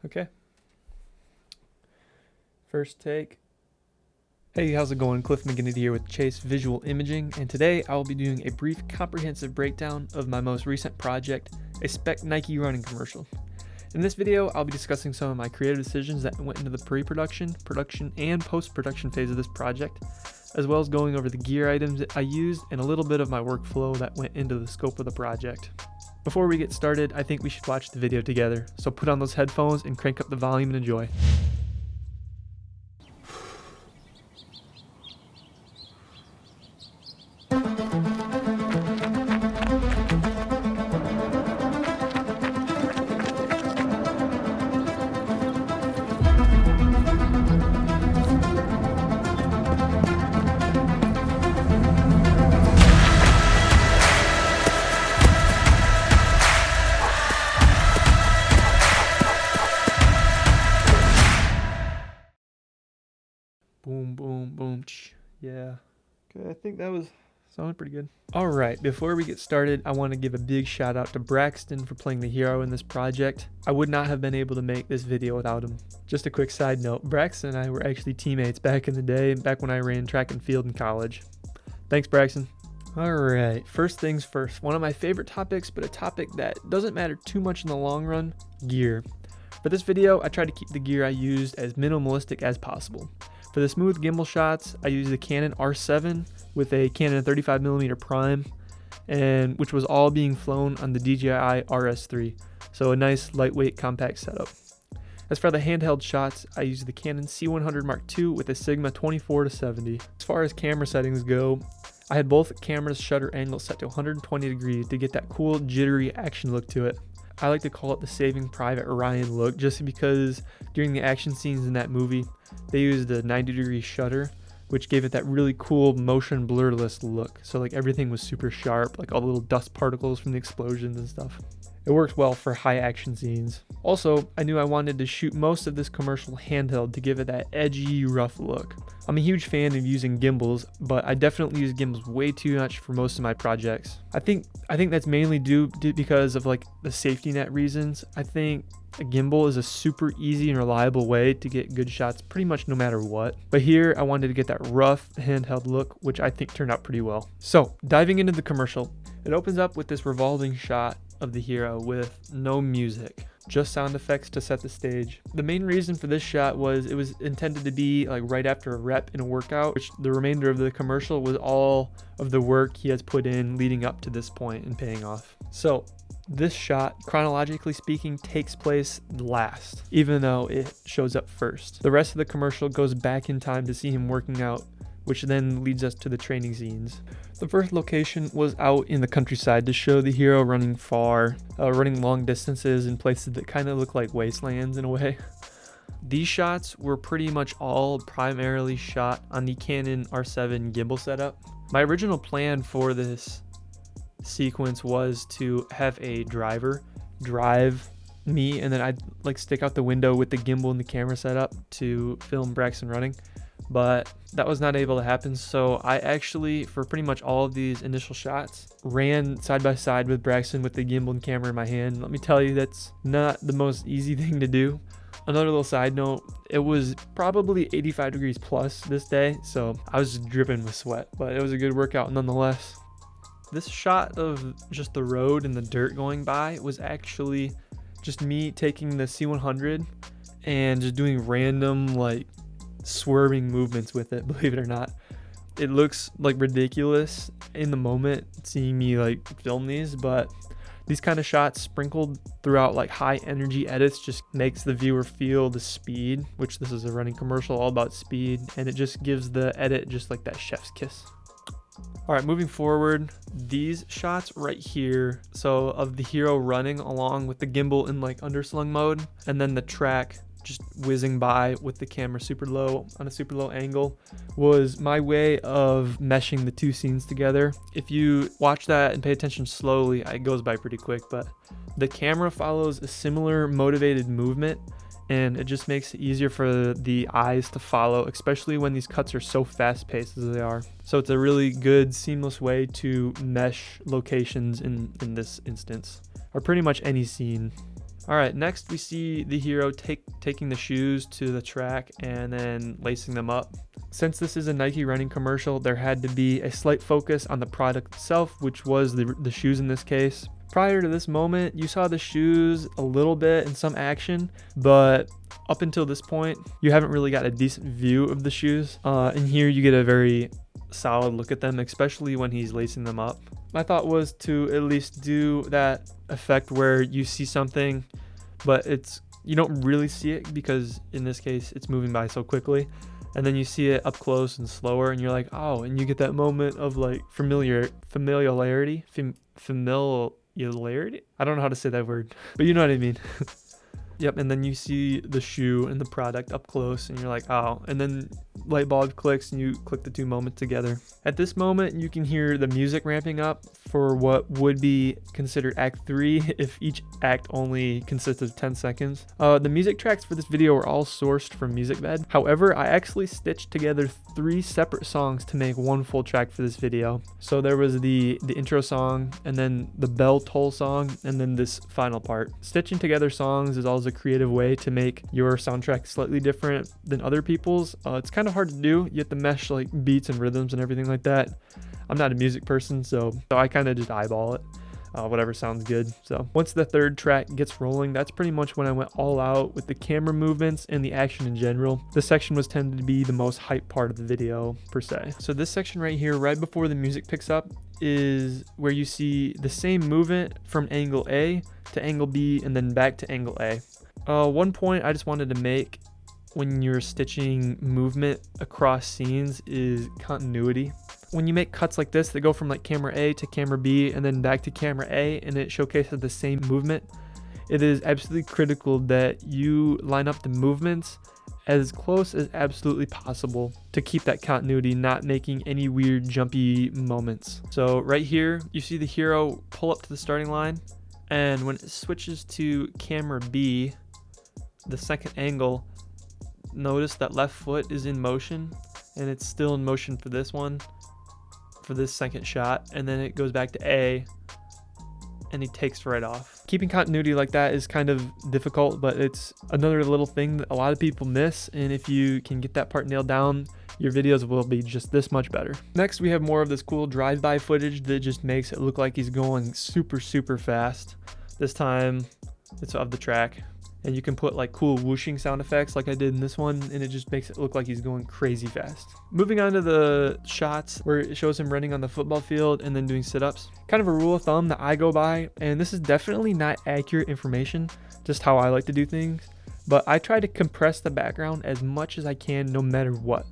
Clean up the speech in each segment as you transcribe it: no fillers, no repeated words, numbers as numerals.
Okay. First take. Hey, how's it going? Cliff McGinnity here with Chase Visual Imaging, and today I will be doing a brief comprehensive breakdown of my most recent project, a spec Nike running commercial. In this video, I'll be discussing some of my creative decisions that went into the pre-production, production, and post-production phase of this project, as well as going over the gear items that I used and a little bit of my workflow that went into the scope of the project. Before we get started, I think we should watch the video together, so put on those headphones and crank up the volume and enjoy. Boom, boom, boom. Yeah. Okay, I think that was sounding pretty good. All right, before we get started, I want to give a big shout out to Braxton for playing the hero in this project. I would not have been able to make this video without him. Just a quick side note, Braxton and I were actually teammates back in the day, back when I ran track and field in college. Thanks, Braxton. All right, first things first. One of my favorite topics, but a topic that doesn't matter too much in the long run, gear. For this video, I tried to keep the gear I used as minimalistic as possible. For the smooth gimbal shots, I used the Canon R7 with a Canon 35mm prime, and which was all being flown on the DJI RS3, so a nice lightweight compact setup. As for the handheld shots, I used the Canon C100 Mark II with a Sigma 24-70. As far as camera settings go, I had both cameras' shutter angles set to 120 degrees to get that cool jittery action look to it. I like to call it the Saving Private Ryan look just because during the action scenes in that movie, they used a 90-degree shutter, which gave it that really cool motion blurless look. So like everything was super sharp, like all the little dust particles from the explosions and stuff. It works well for high action scenes. Also, I knew I wanted to shoot most of this commercial handheld to give it that edgy, rough look. I'm a huge fan of using gimbals, but I definitely use gimbals way too much for most of my projects. I think that's mainly due because of like the safety net reasons. I think a gimbal is a super easy and reliable way to get good shots pretty much no matter what. But here I wanted to get that rough handheld look, which I think turned out pretty well. So diving into the commercial, it opens up with this revolving shot of the hero with no music, just sound effects to set the stage. The main reason for this shot was it was intended to be like right after a rep in a workout, which the remainder of the commercial was all of the work he has put in leading up to this point and paying off. So this shot, chronologically speaking, takes place last, even though it shows up first. The rest of the commercial goes back in time to see him working out, which then leads us to the training scenes. The first location was out in the countryside to show the hero running far, running long distances in places that kind of look like wastelands in a way. These shots were pretty much all primarily shot on the Canon R7 gimbal setup. My original plan for this sequence was to have a driver drive me, and then I'd like stick out the window with the gimbal and the camera setup to film Braxton running. But that was not able to happen, so I actually, for pretty much all of these initial shots, ran side by side with Braxton with the gimbal and camera in my hand. Let me tell you, that's not the most easy thing to do. Another little side note, it was probably 85 degrees plus this day, so I was dripping with sweat, but it was a good workout nonetheless. This shot of just the road and the dirt going by was actually just me taking the C100 and just doing random like swerving movements with it, believe it or not. It looks like ridiculous in the moment seeing me like film these, but these kind of shots sprinkled throughout like high energy edits just makes the viewer feel the speed, which this is a running commercial all about speed, and it just gives the edit just like that chef's kiss. All right, moving forward, these shots right here, so of the hero running along with the gimbal in like underslung mode, and then the track just whizzing by with the camera super low on a super low angle, was my way of meshing the two scenes together. If you watch that and pay attention slowly, it goes by pretty quick, but the camera follows a similar motivated movement, and it just makes it easier for the eyes to follow, especially when these cuts are so fast paced as they are. So it's a really good seamless way to mesh locations in this instance, or pretty much any scene. All right, next we see the hero taking the shoes to the track and then lacing them up. Since this is a Nike running commercial, there had to be a slight focus on the product itself, which was the shoes in this case. Prior to this moment, you saw the shoes a little bit in some action, but up until this point, you haven't really got a decent view of the shoes. And here you get a very solid look at them, especially when he's lacing them up. My thought was to at least do that effect where you see something, but you don't really see it because in this case, it's moving by so quickly. And then you see it up close and slower, and you're like, oh, and you get that moment of like familiarity. I don't know how to say that word, but you know what I mean. Yep, and then you see the shoe and the product up close, and you're like, oh, and then light bulb clicks, and you click the two moments together. At this moment, you can hear the music ramping up for what would be considered Act 3 if each act only consists of 10 seconds. The music tracks for this video were all sourced from MusicBed. However, I actually stitched together 3 separate songs to make one full track for this video. So there was the intro song, and then the bell toll song, and then this final part. Stitching together songs is always a creative way to make your soundtrack slightly different than other people's. It's kind of hard to do. You have to mesh like beats and rhythms and everything like that. I'm not a music person, so I kind of just eyeball it. Whatever sounds good. So once the third track gets rolling, that's pretty much when I went all out with the camera movements and the action in general. This section was tended to be the most hype part of the video per se. So this section right here, right before the music picks up, is where you see the same movement from angle A to angle B and then back to angle A. One point I just wanted to make when you're stitching movement across scenes is continuity. When you make cuts like this that go from like camera A to camera B and then back to camera A and it showcases the same movement, it is absolutely critical that you line up the movements as close as absolutely possible to keep that continuity, not making any weird jumpy moments. So right here, you see the hero pull up to the starting line, and when it switches to camera B, the second angle, notice that left foot is in motion, and it's still in motion for this one, for this second shot, and then it goes back to A, and he takes right off. Keeping continuity like that is kind of difficult, but it's another little thing that a lot of people miss, and if you can get that part nailed down, your videos will be just this much better. Next, we have more of this cool drive-by footage that just makes it look like he's going super, super fast. This time, it's of the track. And you can put like cool whooshing sound effects like I did in this one, and it just makes it look like he's going crazy fast. Moving on to the shots where it shows him running on the football field and then doing sit-ups. Kind of a rule of thumb that I go by, and this is definitely not accurate information, just how I like to do things, but I try to compress the background as much as I can no matter what.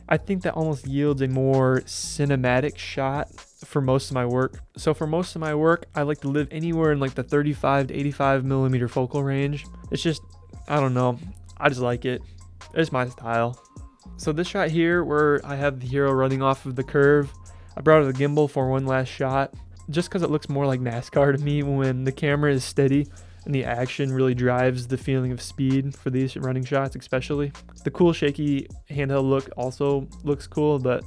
I think that almost yields a more cinematic shot for most of my work. So for most of my work, I like to live anywhere in like the 35 to 85 millimeter focal range. It's just, I don't know, I just like it. It's my style. So this shot here where I have the hero running off of the curve, I brought out the gimbal for one last shot just because it looks more like NASCAR to me when the camera is steady and the action really drives the feeling of speed for these running shots especially. The cool shaky handheld look also looks cool, but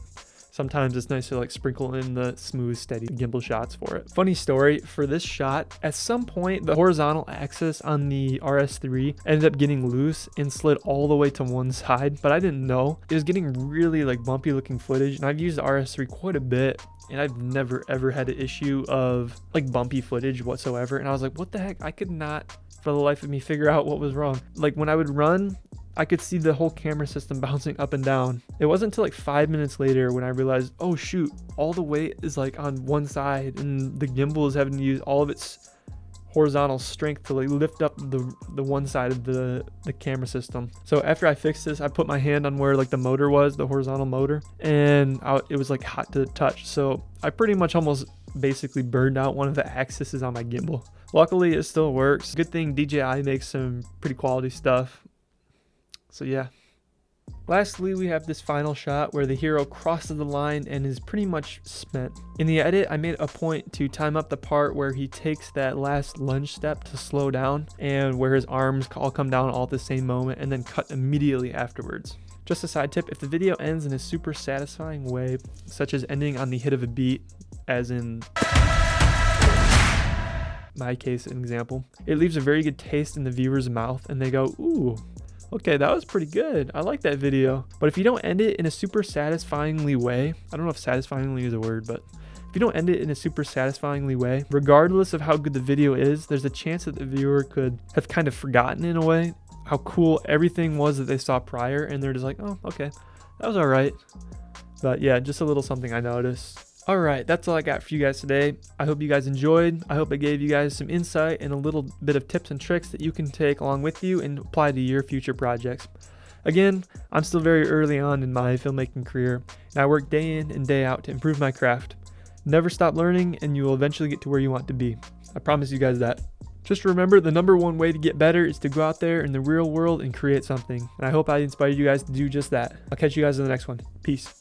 sometimes it's nice to like sprinkle in the smooth, steady gimbal shots for it. Funny story, for this shot, at some point, the horizontal axis on the RS3 ended up getting loose and slid all the way to one side, but I didn't know. It was getting really like bumpy looking footage, and I've used the RS3 quite a bit, and I've never ever had an issue of like bumpy footage whatsoever. And I was like, what the heck? I could not for the life of me figure out what was wrong. Like when I would run, I could see the whole camera system bouncing up and down. It wasn't until like 5 minutes later when I realized, oh shoot, all the weight is like on one side and the gimbal is having to use all of its horizontal strength to like lift up the one side of the camera system. So after I fixed this, I put my hand on where like the motor was, the horizontal motor, and it was like hot to the touch. So I pretty much almost basically burned out one of the axes on my gimbal. Luckily it still works. Good thing DJI makes some pretty quality stuff. So yeah. Lastly, we have this final shot where the hero crosses the line and is pretty much spent. In the edit, I made a point to time up the part where he takes that last lunge step to slow down and where his arms all come down all at the same moment and then cut immediately afterwards. Just a side tip, if the video ends in a super satisfying way, such as ending on the hit of a beat, as in my case an example, it leaves a very good taste in the viewer's mouth and they go, ooh, okay, that was pretty good. I like that video. But if you don't end it in a super satisfyingly way, I don't know if satisfyingly is a word, but if you don't end it in a super satisfyingly way, regardless of how good the video is, there's a chance that the viewer could have kind of forgotten in a way how cool everything was that they saw prior, and they're just like, oh, okay, that was all right. But yeah, just a little something I noticed. All right, that's all I got for you guys today. I hope you guys enjoyed. I hope I gave you guys some insight and a little bit of tips and tricks that you can take along with you and apply to your future projects. Again, I'm still very early on in my filmmaking career, and I work day in and day out to improve my craft. Never stop learning, and you will eventually get to where you want to be. I promise you guys that. Just remember, the number one way to get better is to go out there in the real world and create something. And I hope I inspired you guys to do just that. I'll catch you guys in the next one. Peace.